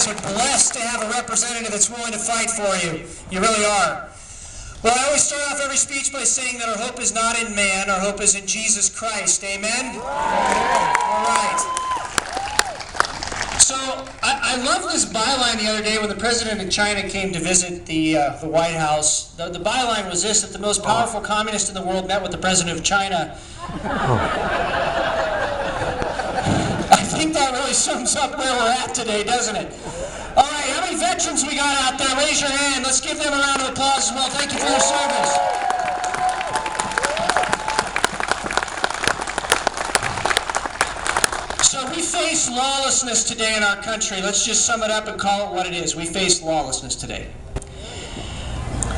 guys are blessed to have a representative that's willing to fight for you. You really are. Well, I always start off every speech by saying that our hope is not in man, our hope is in Jesus Christ. Amen? All right. So, I love this byline the other day when the president of China came to visit the White House. The byline was this, that the most powerful communist in the world met with the president of China. I think that really sums up where we're at today, doesn't it? All right, how many veterans we got out there? Raise your hand. Let's give them a round of applause as well. Thank you for your service. So we face lawlessness today in our country. Let's just sum it up and call it what it is. We face lawlessness today.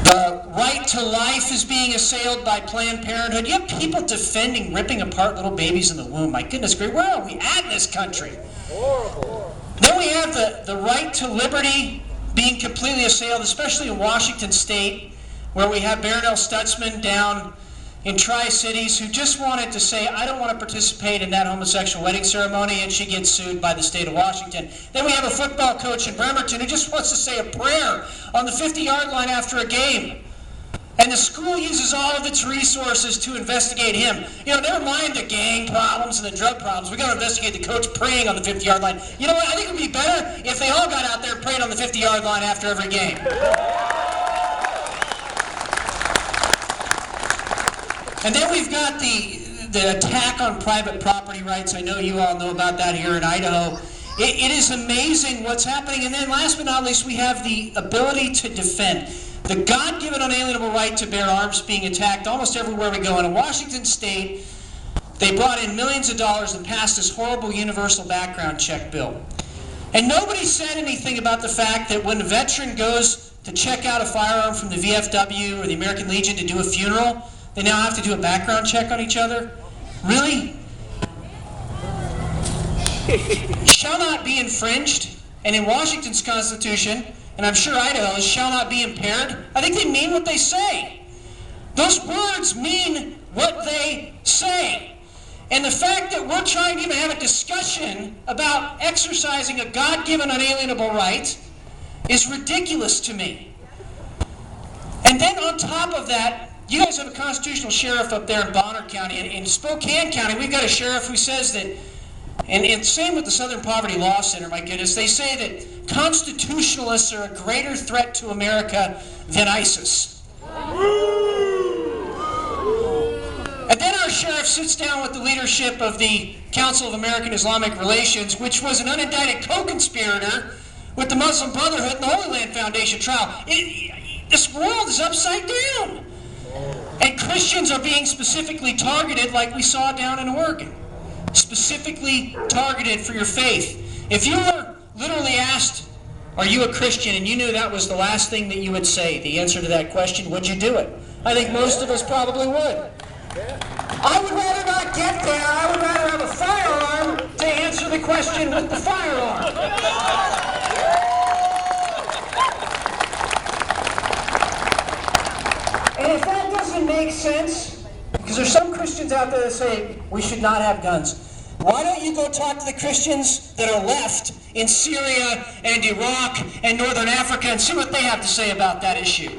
The right to life is being assailed by Planned Parenthood. You have people defending ripping apart little babies in the womb. My goodness gracious, where are we at in this country? Horrible. Then we have the right to liberty being completely assailed, especially in Washington State, where we have Barronelle Stutzman down in Tri-Cities who just wanted to say, I don't want to participate in that homosexual wedding ceremony, and she gets sued by the state of Washington. Then we have a football coach in Bremerton who just wants to say a prayer on the 50-yard line after a game. And the school uses all of its resources to investigate him. You know, never mind the gang problems and the drug problems. We've got to investigate the coach praying on the 50-yard line. You know what? I think it would be better if they all got out there and prayed on the 50-yard line after every game. And then we've got the attack on private property rights. I know you all know about that here in Idaho. It is amazing what's happening. And then last but not least, we have the ability to defend. The God-given unalienable right to bear arms being attacked almost everywhere we go. And in Washington State, they brought in millions of dollars and passed this horrible universal background check bill. And nobody said anything about the fact that when a veteran goes to check out a firearm from the VFW or the American Legion to do a funeral, they now have to do a background check on each other? Really? Shall not be infringed. And in Washington's Constitution, and I'm sure Idaho's, shall not be impaired. I think they mean what they say. Those words mean what they say. And the fact that we're trying to even have a discussion about exercising a God-given unalienable right is ridiculous to me. And then on top of that, you guys have a constitutional sheriff up there in Bonner County. In Spokane County, we've got a sheriff who says that, and same with the Southern Poverty Law Center, my goodness, they say that constitutionalists are a greater threat to America than ISIS. And then our sheriff sits down with the leadership of the Council of American Islamic Relations, which was an unindicted co-conspirator with the Muslim Brotherhood and the Holy Land Foundation trial. This world is upside down. And Christians are being specifically targeted like we saw down in Oregon. Specifically targeted for your faith. If you were literally asked, are you a Christian, and you knew that was the last thing that you would say, the answer to that question, would you do it? I think most of us probably would. I would rather not get there. I would rather have a firearm to answer the question with the firearm. And if that doesn't make sense, because there's some Christians out there that say we should not have guns. Why don't you go talk to the Christians that are left in Syria and Iraq and Northern Africa and see what they have to say about that issue?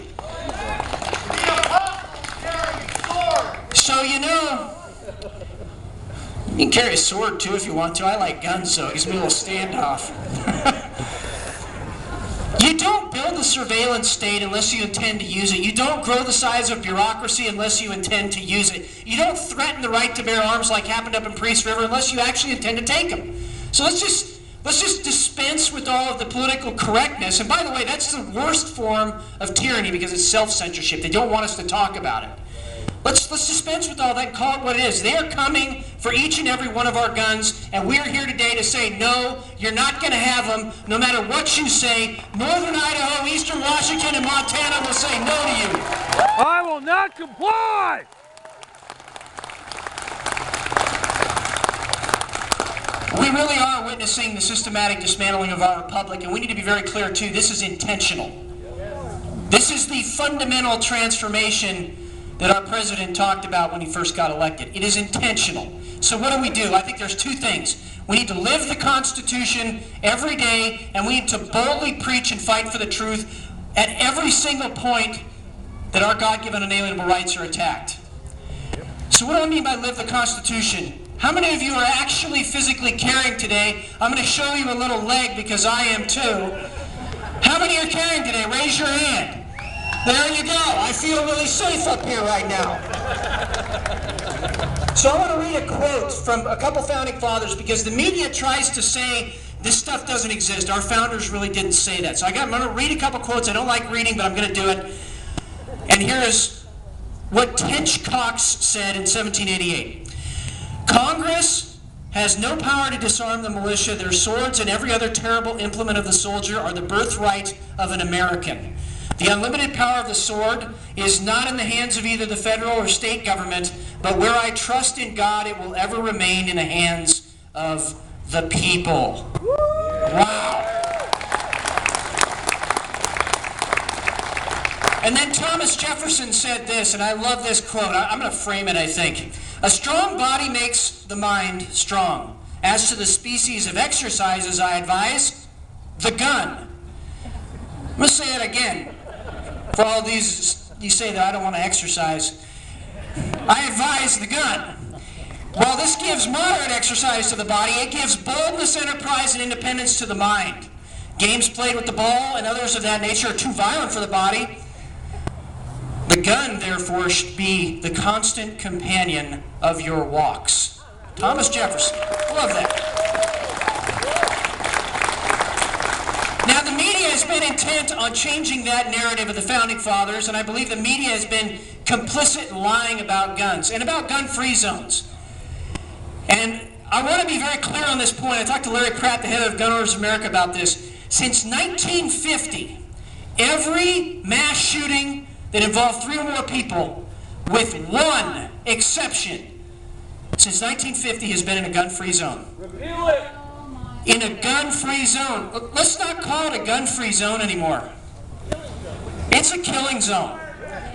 So, you know, you can carry a sword too if you want to. I like guns, so it gives me a little standoff. You don't build a surveillance state unless you intend to use it. You don't grow the size of bureaucracy unless you intend to use it. You don't threaten the right to bear arms like happened up in Priest River unless you actually intend to take them. So let's just dispense with all of the political correctness. And by the way, that's the worst form of tyranny because it's self-censorship. They don't want us to talk about it. Let's dispense with all that and call it what it is. They are coming for each and every one of our guns, and we're here today to say, no, you're not going to have them, no matter what you say. Northern Idaho, Eastern Washington, and Montana will say no to you. I will not comply! We really are witnessing the systematic dismantling of our republic, and we need to be very clear, too, this is intentional. This is the fundamental transformation that our president talked about when he first got elected. It is intentional. So what do? I think there's two things. We need to live the Constitution every day, and we need to boldly preach and fight for the truth at every single point that our God-given unalienable rights are attacked. So what do I mean by live the Constitution? How many of you are actually physically carrying today? I'm going to show you a little leg because I am too. How many are carrying today? Raise your hand. There you go. I feel really safe up here right now. So I want to read a quote from a couple founding fathers because the media tries to say this stuff doesn't exist. Our founders really didn't say that. So I'm going to read a couple quotes. I don't like reading, but I'm going to do it. And here is what Tench Cox said in 1788. Congress has no power to disarm the militia. Their swords and every other terrible implement of the soldier are the birthright of an American. The unlimited power of the sword is not in the hands of either the federal or state government, but where I trust in God, it will ever remain in the hands of the people. Wow. And then Thomas Jefferson said this, and I love this quote. I'm going to frame it, I think. A strong body makes the mind strong. As to the species of exercises I advise, the gun. I'm going to say it again. For all these, you say that I don't want to exercise. I advise the gun. While this gives moderate exercise to the body, it gives boldness, enterprise, and independence to the mind. Games played with the ball and others of that nature are too violent for the body. The gun, therefore, should be the constant companion of your walks. Thomas Jefferson. Love that. Now, the media has been intent on changing that narrative of the Founding Fathers, and I believe the media has been complicit in lying about guns and about gun-free zones. And I want to be very clear on this point. I talked to Larry Pratt, the head of Gun Owners of America, about this. Since 1950, every mass shooting that involved 3 or more people, with one exception, since 1950 has been in a gun-free zone. Repeal it. In a gun-free zone. Let's not call it a gun-free zone anymore. It's a killing zone.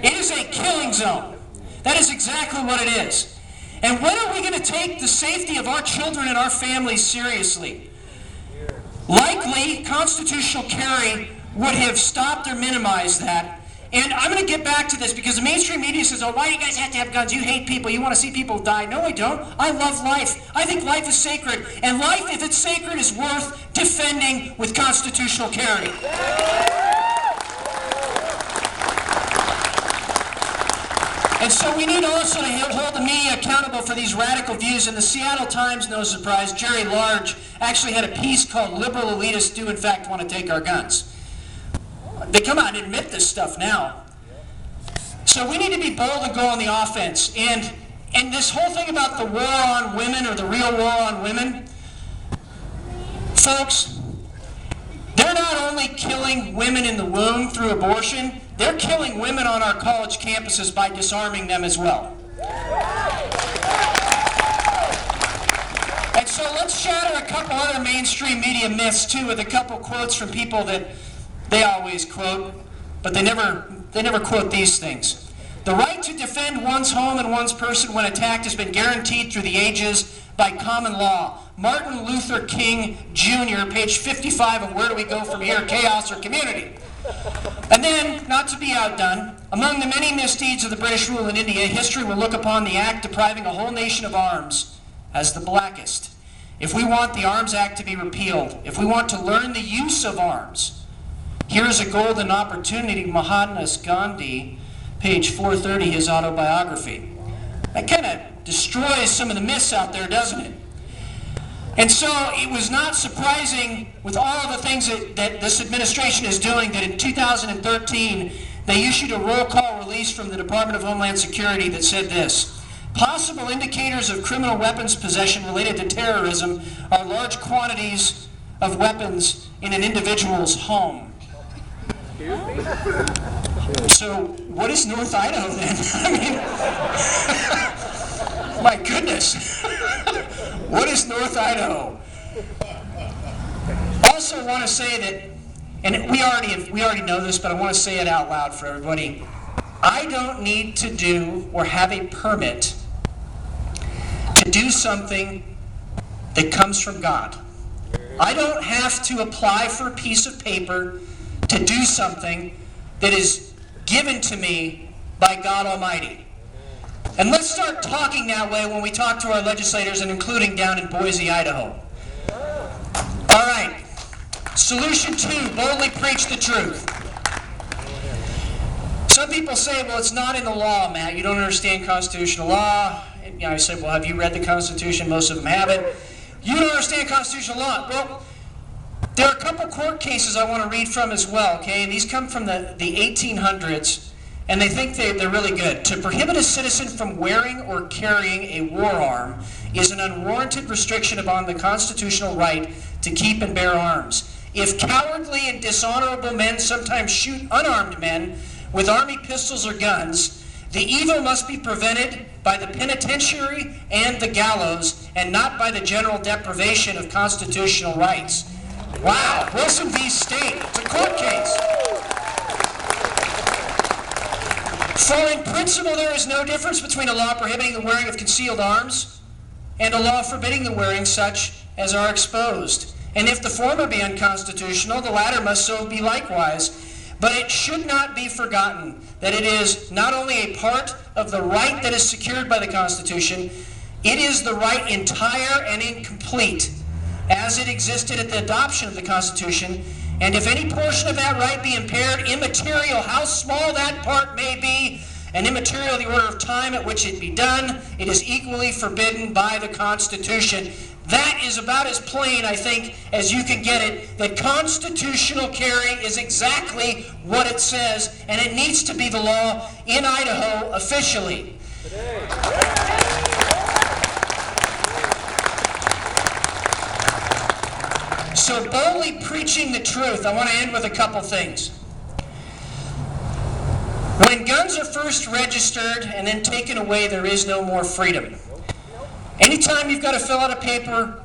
It is a killing zone. That is exactly what it is. And when are we going to take the safety of our children and our families seriously? Likely, constitutional carry would have stopped or minimized that. And I'm going to get back to this because the mainstream media says, oh, why do you guys have to have guns? You hate people. You want to see people die. No, I don't. I love life. I think life is sacred. And life, if it's sacred, is worth defending with constitutional carry. And so we need also to hold the media accountable for these radical views. In the Seattle Times, no surprise, Jerry Large actually had a piece called Liberal Elitists Do in Fact Want to Take Our Guns. They come out and admit this stuff now. So we need to be bold and go on the offense. And this whole thing about the war on women or the real war on women, folks, they're not only killing women in the womb through abortion, they're killing women on our college campuses by disarming them as well. And so let's shatter a couple other mainstream media myths too with a couple quotes from people that they always quote, but they never quote these things. The right to defend one's home and one's person when attacked has been guaranteed through the ages by common law. Martin Luther King Jr., page 55 of Where Do We Go From Here, Chaos or Community. And then, not to be outdone, among the many misdeeds of the British rule in India, history will look upon the act depriving a whole nation of arms as the blackest. If we want the Arms Act to be repealed, if we want to learn the use of arms, here is a golden opportunity. Mahatma Gandhi, page 430, his autobiography. That kind of destroys some of the myths out there, doesn't it? And so it was not surprising with all of the things that this administration is doing that in 2013 they issued a roll call release from the Department of Homeland Security that said this: possible indicators of criminal weapons possession related to terrorism are large quantities of weapons in an individual's home. So what is North Idaho then? I mean, my goodness. What is North Idaho? Also want to say that, and we already know this, but I want to say it out loud for everybody. I don't need to do or have a permit to do something that comes from God. I don't have to apply for a piece of paper to do something that is given to me by God Almighty. And let's start talking that way when we talk to our legislators, and including down in Boise, Idaho. All right. Solution 2, boldly preach the truth. Some people say, well, it's not in the law, Matt. You don't understand constitutional law. And I said, well, have you read the Constitution? Most of them haven't. You don't understand constitutional law. Well, there are a couple court cases I want to read from as well, okay? And these come from the 1800s, and they think they're really good. To prohibit a citizen from wearing or carrying a war arm is an unwarranted restriction upon the constitutional right to keep and bear arms. If cowardly and dishonorable men sometimes shoot unarmed men with army pistols or guns, the evil must be prevented by the penitentiary and the gallows, and not by the general deprivation of constitutional rights. Wow, Wilson v. State, it's a court case. For in principle there is no difference between a law prohibiting the wearing of concealed arms and a law forbidding the wearing such as are exposed. And if the former be unconstitutional, the latter must so be likewise. But it should not be forgotten that it is not only a part of the right that is secured by the Constitution, it is the right entire and incomplete as it existed at the adoption of the Constitution. And if any portion of that right be impaired, immaterial how small that part may be, and immaterial the order of time at which it be done, it is equally forbidden by the Constitution. That is about as plain, I think, as you can get it, that constitutional carry is exactly what it says, and it needs to be the law in Idaho officially. So boldly preaching the truth, I want to end with a couple things. When guns are first registered and then taken away, there is no more freedom. Anytime you've got to fill out a paper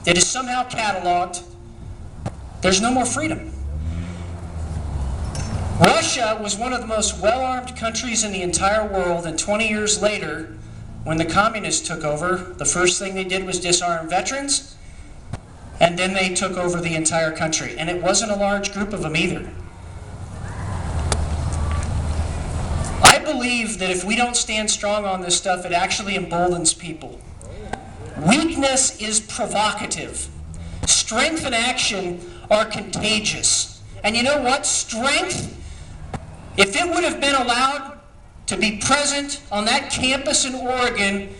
that is somehow cataloged, there's no more freedom. Russia was one of the most well-armed countries in the entire world, and 20 years later, when the communists took over, the first thing they did was disarm veterans, and then they took over the entire country. And it wasn't a large group of them either. I believe that if we don't stand strong on this stuff, it actually emboldens people. Weakness is provocative. Strength and action are contagious. And you know what? Strength, if it would have been allowed to be present on that campus in Oregon,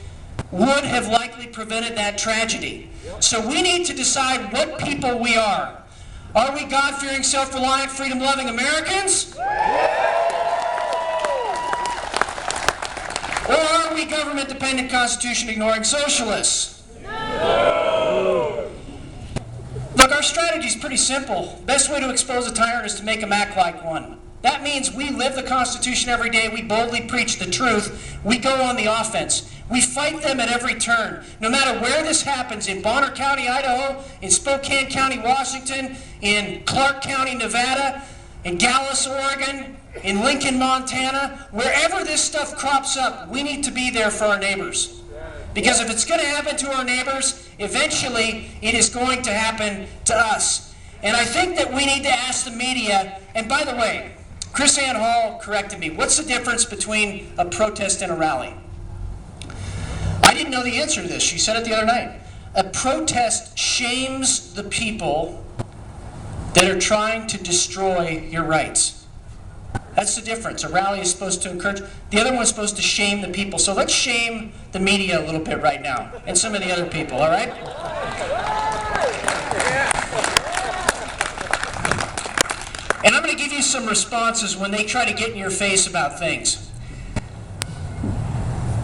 would have likely prevented that tragedy. So we need to decide what people we are. Are we God-fearing, self-reliant, freedom-loving Americans? Or are we government-dependent, constitution-ignoring socialists? No. Look, our strategy is pretty simple. Best way to expose a tyrant is to make him act like one. That means we live the Constitution every day. We boldly preach the truth. We go on the offense. We fight them at every turn. No matter where this happens, in Bonner County, Idaho, in Spokane County, Washington, in Clark County, Nevada, in Dallas, Oregon, in Lincoln, Montana, wherever this stuff crops up, we need to be there for our neighbors. Because if it's going to happen to our neighbors, eventually it is going to happen to us. And I think that we need to ask the media, and by the way, Chris Ann Hall corrected me. What's the difference between a protest and a rally? I didn't know the answer to this. She said it the other night. A protest shames the people that are trying to destroy your rights. That's the difference. A rally is supposed to encourage. The other one's supposed to shame the people. So let's shame the media a little bit right now, and some of the other people, all right? And I'm going to give you some responses when they try to get in your face about things.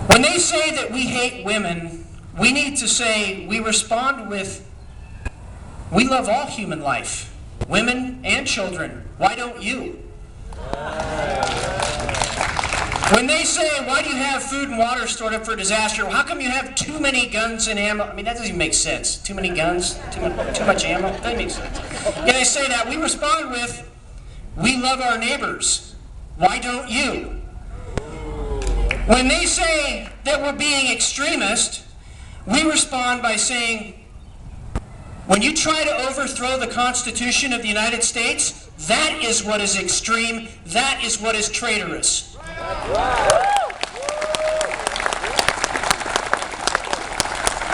When they say that we hate women, we need to say we respond with, we love all human life, women and children. Why don't you? When they say, why do you have food and water stored up for disaster? Well, how come you have too many guns and ammo? I mean, that doesn't even make sense. Too many guns, too much ammo, that doesn't make sense. Yeah, they say that. We respond with, we love our neighbors. Why don't you? When they say that we're being extremist, we respond by saying, When you try to overthrow the Constitution of the United States, that is what is extreme, that is what is traitorous.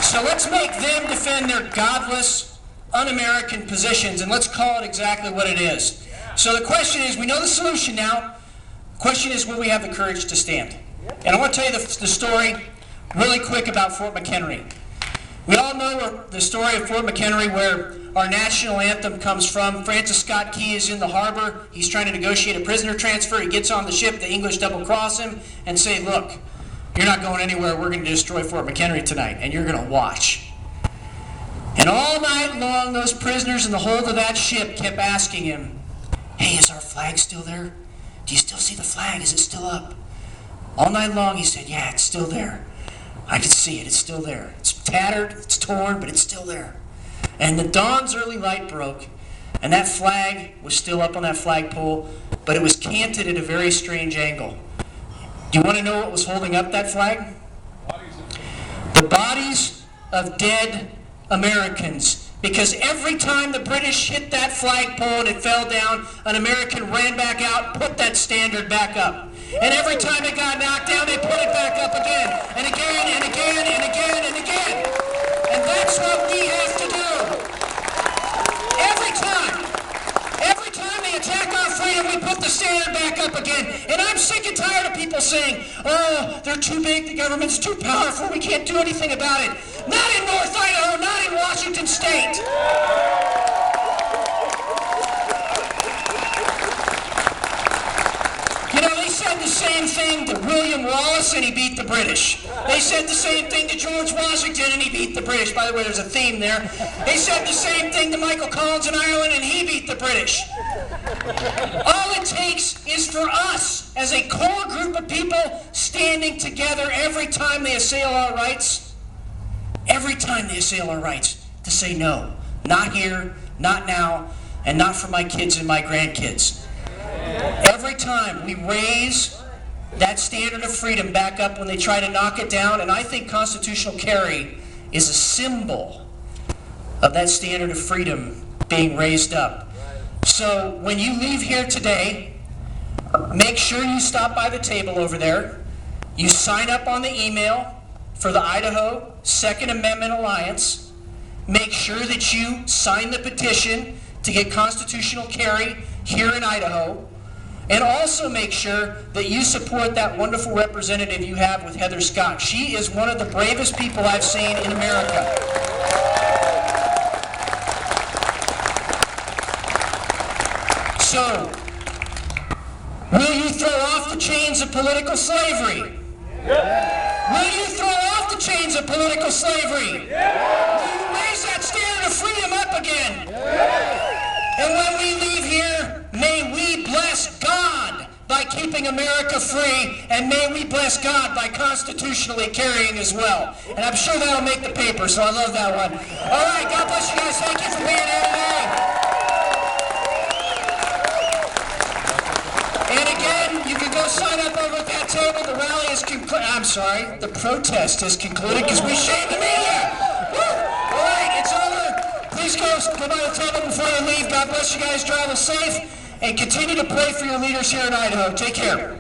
So let's make them defend their godless, un-American positions, and let's call it exactly what it is. So the question is, we know the solution now. The question is, will we have the courage to stand? And I want to tell you the story really quick about Fort McHenry. We all know the story of Fort McHenry, where our national anthem comes from. Francis Scott Key is in the harbor. He's trying to negotiate a prisoner transfer. He gets on the ship. The English double-cross him and say, look, you're not going anywhere. We're going to destroy Fort McHenry tonight, and you're going to watch. And all night long, those prisoners in the hold of that ship kept asking him, hey, is our flag still there? Do you still see the flag? Is it still up? All night long, he said, yeah, it's still there. I can see it. It's still there. It's tattered, it's torn, but it's still there. And the dawn's early light broke, and that flag was still up on that flagpole, but it was canted at a very strange angle. Do you want to know what was holding up that flag? The bodies of dead Americans. Because every time the British hit that flagpole and it fell down, an American ran back out, put that standard back up. And every time it got knocked down, they put it back up again, and again, and again, and again, and again. And that's what we have to do. Every time they attack our freedom, we put the standard back up again. And I'm sick and tired of people saying, oh, they're too big, the government's too powerful, we can't do anything about it. Not in North Idaho, not in Washington State. They said the same thing to William Wallace and he beat the British. They said the same thing to George Washington and he beat the British. By the way, there's a theme there. They said the same thing to Michael Collins in Ireland and he beat the British. All it takes is for us, as a core group of people, standing together every time they assail our rights, to say no. Not here, not now, and not for my kids and my grandkids. Every time we raise that standard of freedom back up when they try to knock it down, and I think constitutional carry is a symbol of that standard of freedom being raised up. So when you leave here today, make sure you stop by the table over there. You sign up on the email for the Idaho Second Amendment Alliance. Make sure that you sign the petition to get constitutional carry here in Idaho. And also make sure that you support that wonderful representative you have with Heather Scott. She is one of the bravest people I've seen in America. So, will you throw off the chains of political slavery? Will you throw off the chains of political slavery? Will you raise that standard of freedom up again? And when we leave here, may we bless God by keeping America free, and may we bless God by constitutionally carrying as well. And I'm sure that'll make the paper, so I love that one. All right, God bless you guys. Thank you for being here today. And again, you can go sign up over at that table. The rally is the protest is concluded because we shamed the media. Woo! All right, it's over. Please go by the table before you leave. God bless you guys. Travel safe. And continue to pray for your leaders here in Idaho. Take care.